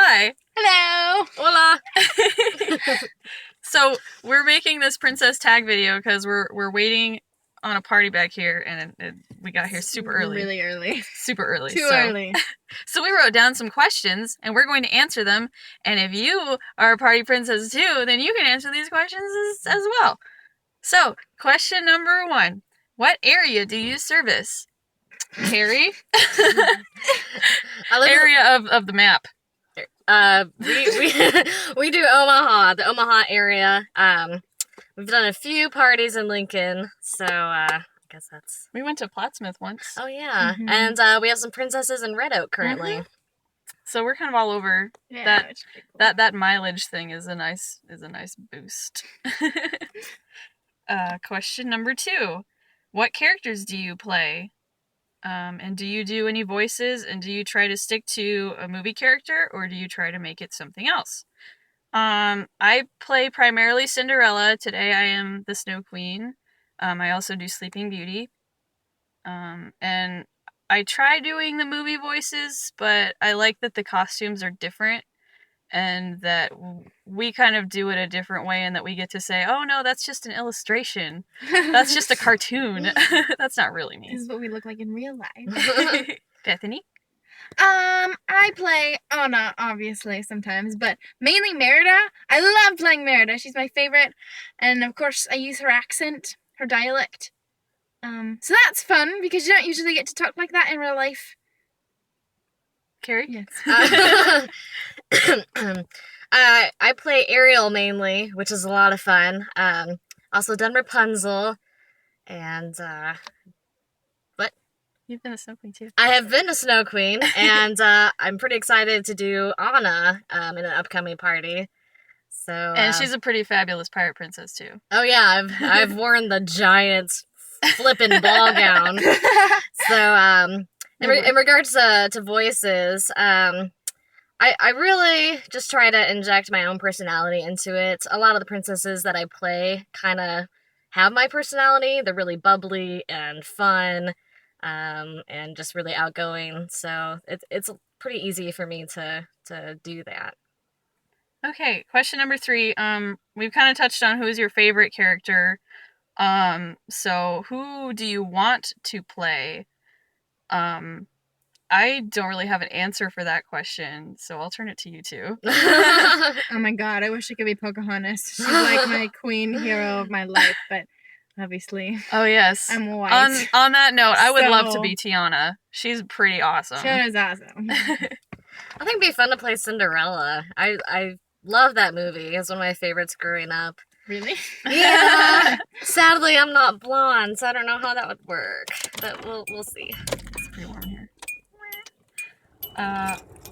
Hi. Hello. Hola. So we're making this princess tag video because we're waiting on a party back here, and we got here super early. Really early. Super early. Too early. So we wrote down some questions, and we're going to answer them. And if you are a party princess too, then you can answer these questions as well. So, question number 1. What area do you service? Kerrie? Area of the map. We do Omaha, the Omaha area. We've done a few parties in Lincoln, so I guess that's. We went to Plattsmouth once. Oh yeah, and we have some princesses in Red Oak currently. So we're kind of all over. Yeah, That mileage thing is a nice boost. Question number 2. What characters do you play? And do you do any voices? And do you try to stick to a movie character, or do you try to make it something else? I play primarily Cinderella. Today I am the Snow Queen. I also do Sleeping Beauty. And I try doing the movie voices, but I like that the costumes are different and that we kind of do it a different way, and that we get to say, oh no, that's just an illustration. That's just a cartoon. That's not really me. This is what we look like in real life. Bethany? I play Anna, obviously, sometimes, but mainly Merida. I love playing Merida. She's my favorite. And of course, I use her accent, her dialect. So that's fun, because you don't usually get to talk like that in real life. Kerrie? Yes. I play Ariel mainly, which is a lot of fun. Also done Rapunzel, and what? You've been a Snow Queen too. I have been a Snow Queen, and I'm pretty excited to do Anna in an upcoming party. So and she's a pretty fabulous pirate princess too. Oh yeah, I've worn the giant flippin' ball gown. So in regards to voices, I really just try to inject my own personality into it. A lot of the princesses that I play kind of have my personality. They're really bubbly and fun, and just really outgoing. So it's pretty easy for me to do that. Okay, question number 3. We've kind of touched on who's your favorite character. So who do you want to play? I don't really have an answer for that question, so I'll turn it to you two. Oh my god, I wish I could be Pocahontas. She's like my queen hero of my life, but obviously. Oh yes. I'm white. On that note, I would love to be Tiana. She's pretty awesome. Tiana's awesome. I think it'd be fun to play Cinderella. I love that movie. It's one of my favorites growing up. Really? Yeah. Sadly, I'm not blonde, so I don't know how that would work. But we'll see. It's pretty warm here.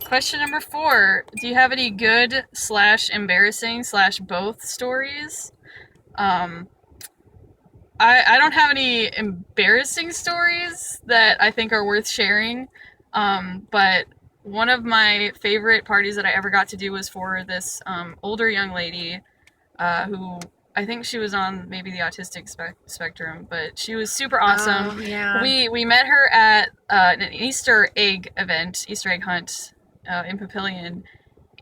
Question number 4. Do you have any good / embarrassing / both stories? I don't have any embarrassing stories that I think are worth sharing. But one of my favorite parties that I ever got to do was for this older young lady who I think she was on maybe the autistic spectrum, but she was super awesome. Oh, yeah. We met her at an Easter egg event, Easter egg hunt in Papillion.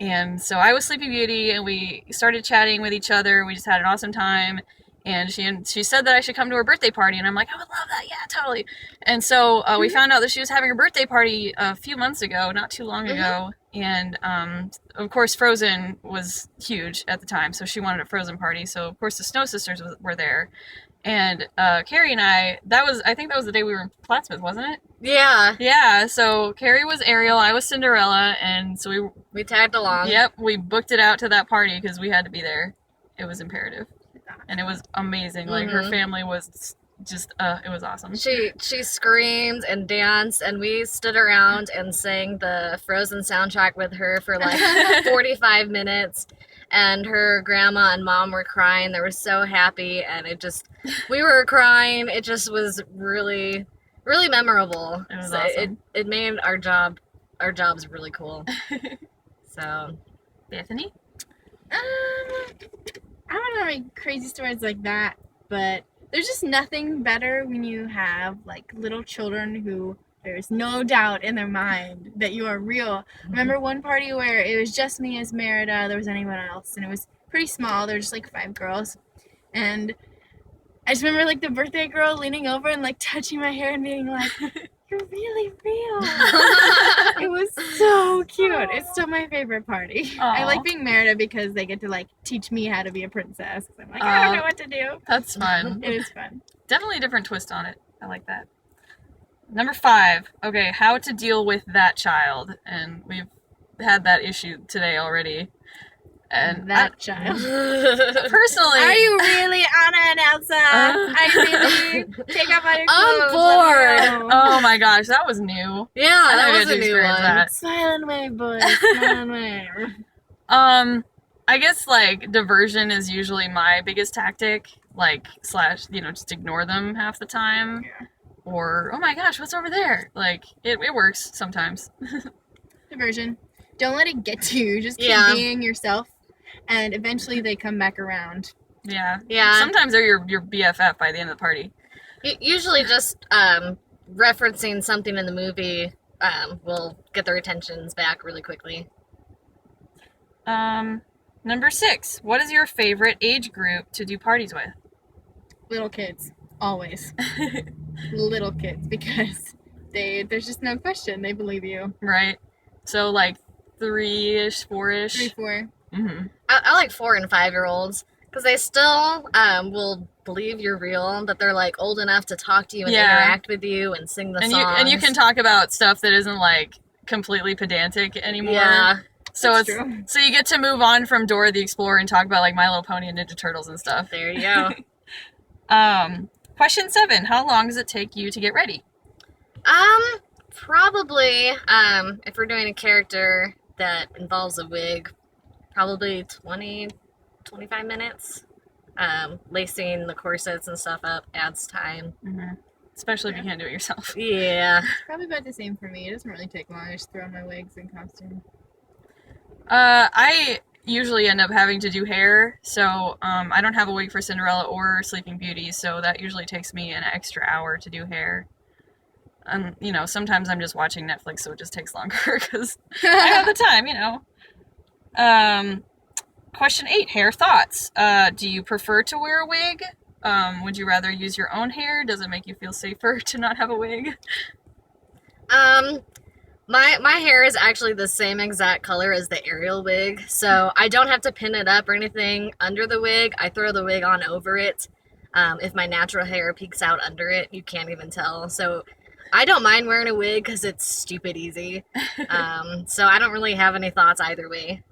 And so I was Sleeping Beauty, and we started chatting with each other. We just had an awesome time. And she said that I should come to her birthday party, and I'm like, I would love that, yeah, totally. And so we found out that she was having her birthday party a few months ago, not too long ago, and of course Frozen was huge at the time, so she wanted a Frozen party, so of course the Snow Sisters were there, and Kerrie and I think that was the day we were in Plattsmouth, wasn't it? Yeah. Yeah, so Kerrie was Ariel, I was Cinderella, and so we tagged along. Yep, we booked it out to that party because we had to be there. It was imperative. And it was amazing. Like, her family was just, it was awesome. She screamed and danced, and we stood around and sang the Frozen soundtrack with her for like 45 minutes. And her grandma and mom were crying. They were so happy, and we were crying. It just was really, really memorable. It was awesome. It made our jobs really cool. So, Bethany? I don't have any crazy stories like that, but there's just nothing better when you have like little children who There's no doubt in their mind that you are real. Remember one party where it was just me as Merida, there was anyone else, and it was pretty small. There were just like 5 girls. And I just remember like the birthday girl leaning over and like touching my hair and being like, "You're really real." It was so cute. It's still my favorite party. I like being Merida because they get to like teach me how to be a princess. I'm like, I don't know what to do. That's fun. It is fun. Definitely a different twist on it. I like that. Number 5. Okay, how to deal with that child. And we've had that issue today already. And that child. Personally, are you really Anna and Elsa? Are you really? Take off all your clothes. I'm bored. Oh my gosh, that was new. Yeah, that was a new one. That. Smile and wave, boys. Smile and wave. I guess like diversion is usually my biggest tactic. Like / just ignore them half the time. Yeah. Or oh my gosh, what's over there? Like it works sometimes. Diversion. Don't let it get to you. Just keep being yourself. And eventually they come back around. Yeah. Yeah. Sometimes they're your BFF by the end of the party. Usually just referencing something in the movie will get their attentions back really quickly. Number 6. What is your favorite age group to do parties with? Little kids. Always. Little kids. Because there's just no question. They believe you. Right. So like 3-ish, 4-ish? 3, 4. Mm-hmm. I like 4 and 5-year-olds because they still will believe you're real, but they're like old enough to talk to you and interact with you and sing the songs. And you can talk about stuff that isn't like completely pedantic anymore. Yeah. So That's it's true. So you get to move on from Dora the Explorer and talk about like My Little Pony and Ninja Turtles and stuff. There you go. Question 7. How long does it take you to get ready? Probably if we're doing a character that involves a wig, probably 20-25 minutes. Lacing the corsets and stuff up adds time. Mm-hmm. Especially if you can't do it yourself. Yeah. It's probably about the same for me. It doesn't really take long. I just throw on my wigs and costume. I usually end up having to do hair, so I don't have a wig for Cinderella or Sleeping Beauty, so that usually takes me an extra hour to do hair. Sometimes I'm just watching Netflix, so it just takes longer because I have the time, Question 8, hair thoughts. Do you prefer to wear a wig? Would you rather use your own hair? Does it make you feel safer to not have a wig? My hair is actually the same exact color as the Ariel wig, so I don't have to pin it up or anything under the wig. I throw the wig on over it. If my natural hair peeks out under it, you can't even tell. So I don't mind wearing a wig because it's stupid easy. So I don't really have any thoughts either way.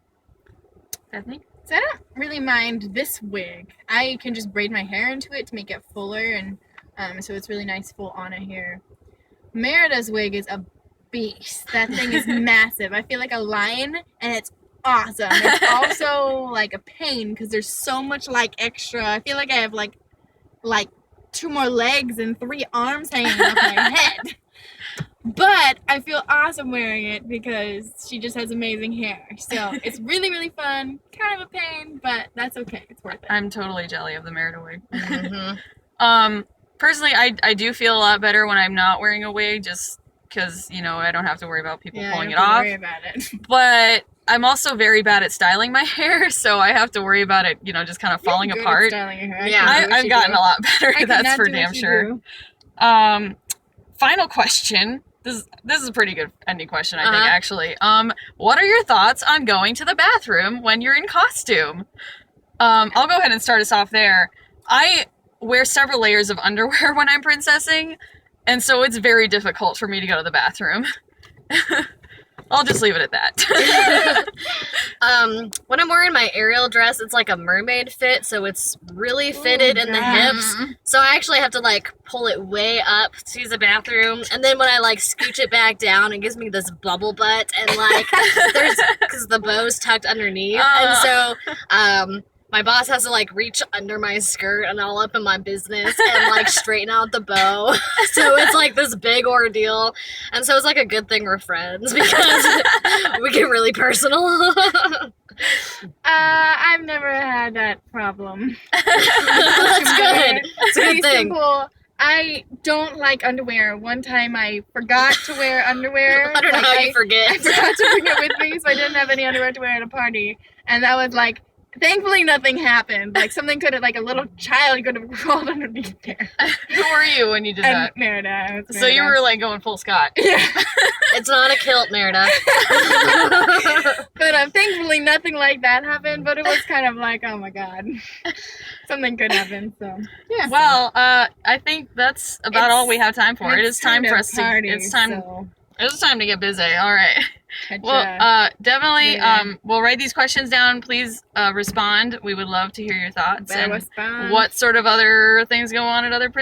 Bethany? So I don't really mind this wig. I can just braid my hair into it to make it fuller, and so it's really nice full Anna hair. Merida's wig is a beast. That thing is massive. I feel like a lion, and it's awesome. It's also like a pain because there's so much like extra. I feel like I have like 2 more legs and 3 arms hanging off my head. But I feel awesome wearing it because she just has amazing hair. So it's really, really fun. Kind of a pain, but that's okay. It's worth it. I'm totally jelly of the Merida wig. Mm-hmm. Personally, I do feel a lot better when I'm not wearing a wig just because, I don't have to worry about people pulling it off. Worry about it. But I'm also very bad at styling my hair, so I have to worry about it, just kind of falling You're good apart. At styling your hair. Yeah. I've gotten a lot better. I That's cannot for do damn what you sure. do. Final question. This is a pretty good ending question, I think, actually. What are your thoughts on going to the bathroom when you're in costume? I'll go ahead and start us off there. I wear several layers of underwear when I'm princessing, and so it's very difficult for me to go to the bathroom. I'll just leave it at that. When I'm wearing my Ariel dress, it's like a mermaid fit, so it's really fitted in the hips. So I actually have to like pull it way up to use the bathroom, and then when I like scooch it back down, it gives me this bubble butt, and like because the bow's tucked underneath, and so my boss has to like reach under my skirt and all up in my business and like straighten out the bow. So it's like this big ordeal. And so it's like a good thing we're friends because we get really personal. I've never had that problem. That's good. It's a good thing. Simple. I don't like underwear. One time I forgot to wear underwear. I don't know how you forget. I forgot to bring it with me, so I didn't have any underwear to wear at a party. And that was like, thankfully nothing happened. Like something could have, like a little child could have crawled underneath there. Who were you when you did that? Merida. I was So you were like going full Scott. Yeah. It's not a kilt, Merida. But thankfully nothing like that happened, but it was kind of like, oh my god. Something could happen, so yeah. Well, I think that's about all we have time for. It is time for us party, to it's time so. It's time to get busy. All right. Gotcha. Well, definitely Yeah. we'll write these questions down. Please respond. We would love to hear your thoughts Better and respond. what sort of other things go on at other prisons.